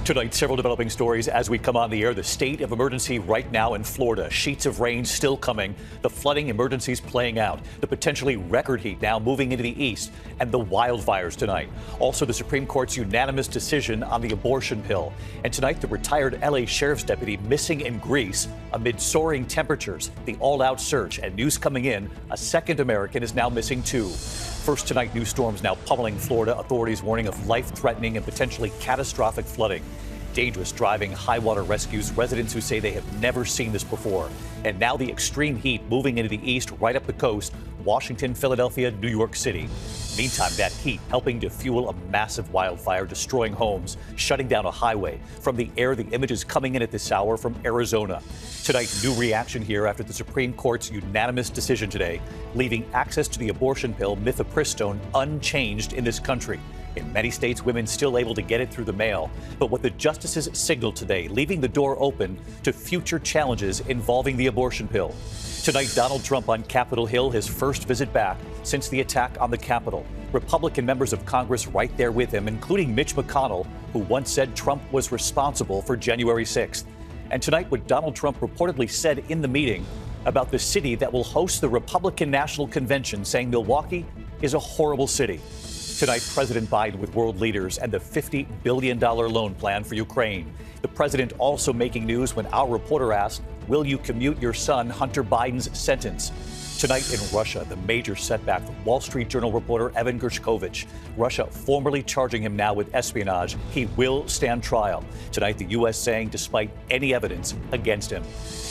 Tonight, several developing stories as we come on the air. The state of emergency right now in Florida. Sheets of rain still coming. The flooding emergencies playing out. The potentially record heat now moving into the east. And the wildfires tonight. Also, the Supreme Court's unanimous decision on the abortion pill. And tonight, the retired L.A. sheriff's deputy missing in Greece amid soaring temperatures. The all-out search and news coming in. A second American is now missing too. First tonight, new storms now pummeling Florida. Authorities warning of life-threatening and potentially catastrophic flooding. Dangerous driving, high water rescues, residents who say they have never seen this before. And now the extreme heat moving into the east, right up the coast, Washington, Philadelphia, New York City. Meantime, that heat helping to fuel a massive wildfire, destroying homes, shutting down a highway. From the air, the images coming in at this hour from Arizona. Tonight, new reaction here after the Supreme Court's unanimous decision today, leaving access to the abortion pill, mifepristone, unchanged in this country. In many states, women still able to get it through the mail. But what the justices signaled today, leaving the door open to future challenges involving the abortion pill. Tonight, Donald Trump on Capitol Hill, his first visit back since the attack on the Capitol. Republican members of Congress right there with him, including Mitch McConnell, who once said Trump was responsible for January 6th. And tonight, what Donald Trump reportedly said in the meeting about the city that will host the Republican National Convention, saying Milwaukee is a horrible city. Tonight, President Biden with world leaders and the $50 billion loan plan for Ukraine. The president also making news when our reporter asked, will you commute your son Hunter Biden's sentence? Tonight in Russia, the major setback for Wall Street Journal reporter Evan Gershkovich. Russia formally charging him now with espionage. He will stand trial. Tonight, the U.S. saying despite any evidence against him.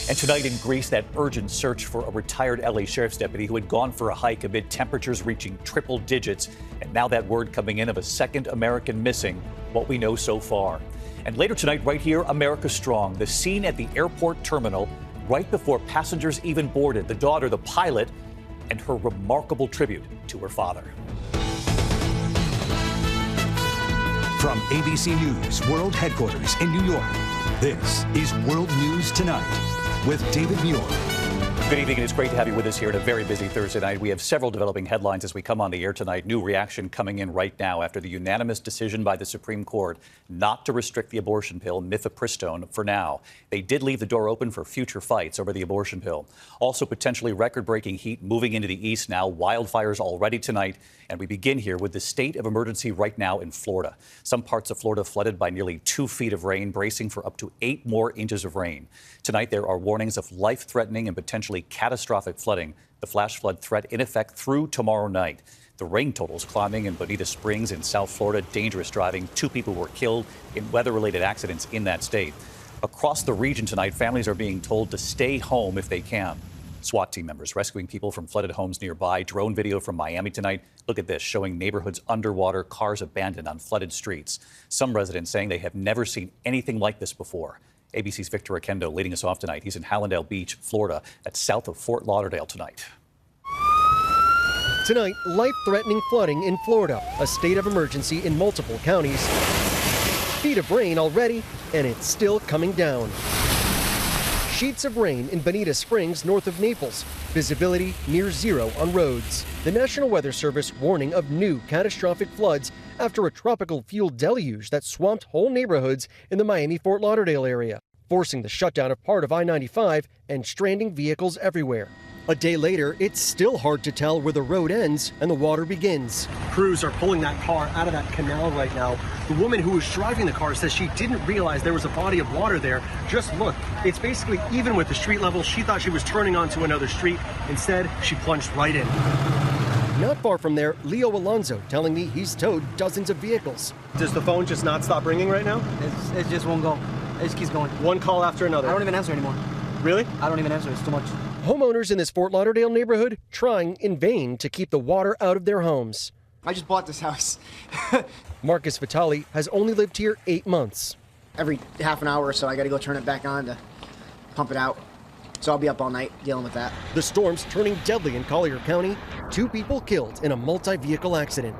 And tonight in Greece, that urgent search for a retired L.A. sheriff's deputy who had gone for a hike amid temperatures reaching triple digits. And now that word coming in of a second American missing, what we know so far. And later tonight, right here, America Strong, the scene at the airport terminal right before passengers even boarded. The daughter, the pilot, and her remarkable tribute to her father. From ABC News World Headquarters in New York, this is World News Tonight with David Muir. Good evening, and it's great to have you with us here on a very busy Thursday night. We have several developing headlines as we come on the air tonight. New reaction coming in right now after the unanimous decision by the Supreme Court not to restrict the abortion pill, mifepristone, for now. They did leave the door open for future fights over the abortion pill. Also, potentially record-breaking heat moving into the east now. Wildfires already tonight. And we begin here with the state of emergency right now in Florida. Some parts of Florida flooded by nearly 2 feet of rain, bracing for up to 8 more inches of rain. Tonight, there are warnings of life-threatening and potentially catastrophic flooding. The flash flood threat in effect through tomorrow night. The rain totals climbing in Bonita Springs in South Florida. Dangerous driving. 2 people were killed in weather-related accidents in that state. Across the region tonight, families are being told to stay home if they can. SWAT team members rescuing people from flooded homes nearby. Drone video from Miami tonight. Look at this, showing neighborhoods underwater, cars abandoned on flooded streets. Some residents saying they have never seen anything like this before. ABC's Victor Oquendo leading us off tonight. He's in Hallandale Beach, Florida. That's south of Fort Lauderdale tonight. Tonight, life-threatening flooding in Florida, a state of emergency in multiple counties. Feet of rain already, and it's still coming down. Sheets of rain in Bonita Springs, north of Naples. Visibility near zero on roads. The National Weather Service warning of new catastrophic floods after a tropical-fueled deluge that swamped whole neighborhoods in the Miami-Fort Lauderdale area, forcing the shutdown of part of I-95 and stranding vehicles everywhere. A day later, it's still hard to tell where the road ends and the water begins. Crews are pulling that car out of that canal right now. The woman who was driving the car says she didn't realize there was a body of water there. Just look, it's basically even with the street level. She thought she was turning onto another street. Instead, she plunged right in. Not far from there, Leo Alonso telling me he's towed dozens of vehicles. Does the phone just not stop ringing right now? It just won't go. It just keeps going. One call after another. I don't even answer anymore. Really? I don't even answer. It's too much. Homeowners in this Fort Lauderdale neighborhood trying in vain to keep the water out of their homes. I just bought this house. Marcus Vitale has only lived here 8 months. Every half an hour or so, I got to go turn it back on to pump it out. So I'll be up all night dealing with that. The storm's turning deadly in Collier County. 2 people killed in a multi-vehicle accident.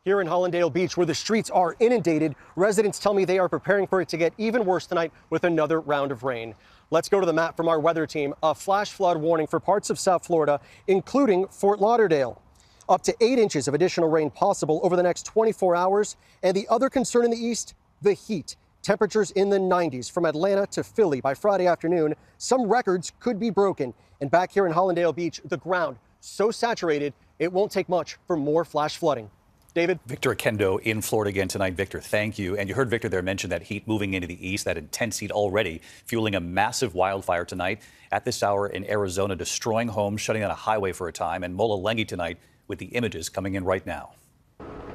Here in Hallandale Beach, where the streets are inundated, residents tell me they are preparing for it to get even worse tonight with another round of rain. Let's go to the map from our weather team. A flash flood warning for parts of South Florida, including Fort Lauderdale. Up to 8 inches of additional rain possible over the next 24 hours. And the other concern in the east, The heat. Temperatures in the 90s from Atlanta to Philly by Friday afternoon. Some records could be broken. And back here in Hollandale Beach, the ground so saturated, it won't take much for more flash flooding. David? Victor Oquendo in Florida again tonight. Victor, thank you. And you heard Victor there mention that heat moving into the east, that intense heat already fueling a massive wildfire tonight at this hour in Arizona, destroying homes, shutting down a highway for a time. And Mola Lengi tonight with the images coming in right now.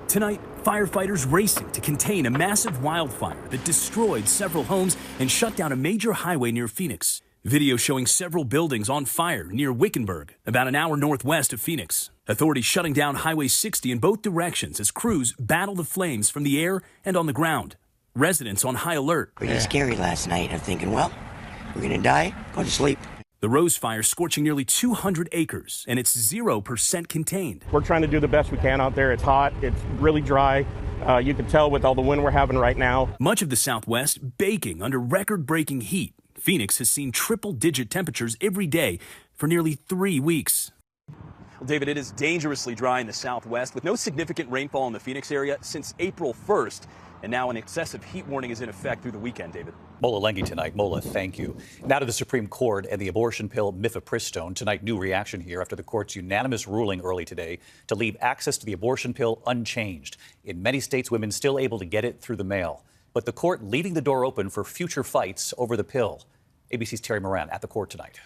Tonight, firefighters racing to contain a massive wildfire that destroyed several homes and shut down a major highway near Phoenix. Video showing several buildings on fire near Wickenburg, about an hour northwest of Phoenix. Authorities shutting down Highway 60 in both directions as crews battle the flames from the air and on the ground. Residents on high alert. Pretty scary last night. I'm thinking, well, we're going to die, go to sleep. The Rose Fire scorching nearly 200 acres, and it's 0% contained. We're trying to do the best we can out there. It's hot. It's really dry. You can tell with all the wind we're having right now. Much of the Southwest baking under record-breaking heat. Phoenix has seen triple-digit temperatures every day for nearly 3 weeks. Well, David, it is dangerously dry in the Southwest with no significant rainfall in the Phoenix area since April 1st. And now an excessive heat warning is in effect through the weekend, David. Mola Lengi tonight. Mola, thank you. Now to the Supreme Court and the abortion pill mifepristone. Tonight, new reaction here after the court's unanimous ruling early today to leave access to the abortion pill unchanged. In many states, women still able to get it through the mail. But the court leaving the door open for future fights over the pill. ABC's Terry Moran at the court tonight.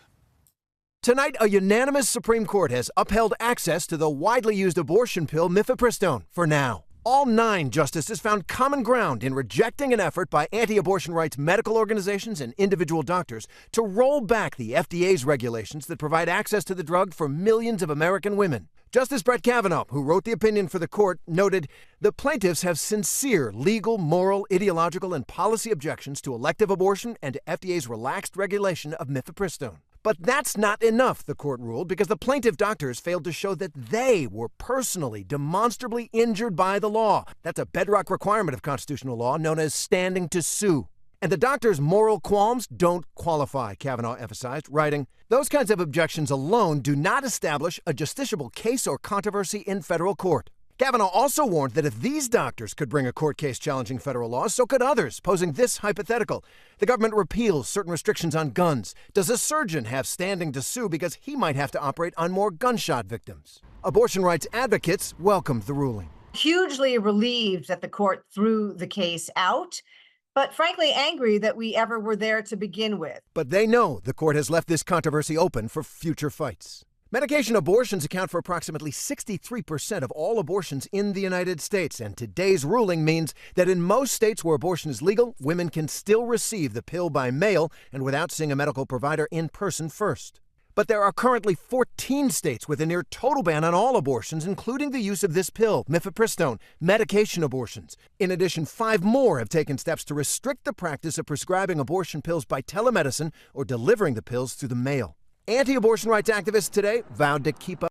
Tonight, a unanimous Supreme Court has upheld access to the widely used abortion pill mifepristone for now. All 9 justices found common ground in rejecting an effort by anti-abortion rights medical organizations and individual doctors to roll back the FDA's regulations that provide access to the drug for millions of American women. Justice Brett Kavanaugh, who wrote the opinion for the court, noted, "The plaintiffs have sincere legal, moral, ideological, and policy objections to elective abortion and to FDA's relaxed regulation of mifepristone." But that's not enough, the court ruled, because the plaintiff doctors failed to show that they were personally, demonstrably injured by the law. That's a bedrock requirement of constitutional law known as standing to sue. And the doctors' moral qualms don't qualify, Kavanaugh emphasized, writing, "Those kinds of objections alone do not establish a justiciable case or controversy in federal court." Kavanaugh also warned that if these doctors could bring a court case challenging federal laws, so could others, posing this hypothetical. The government repeals certain restrictions on guns. Does a surgeon have standing to sue because he might have to operate on more gunshot victims? Abortion rights advocates welcomed the ruling. Hugely relieved that the court threw the case out, but frankly angry that we ever were there to begin with. But they know the court has left this controversy open for future fights. Medication abortions account for approximately 63% of all abortions in the United States, and today's ruling means that in most states where abortion is legal, women can still receive the pill by mail and without seeing a medical provider in person first. But there are currently 14 states with a near total ban on all abortions, including the use of this pill, mifepristone, medication abortions. In addition, 5 more have taken steps to restrict the practice of prescribing abortion pills by telemedicine or delivering the pills through the mail. Anti-abortion rights activists today vowed to keep up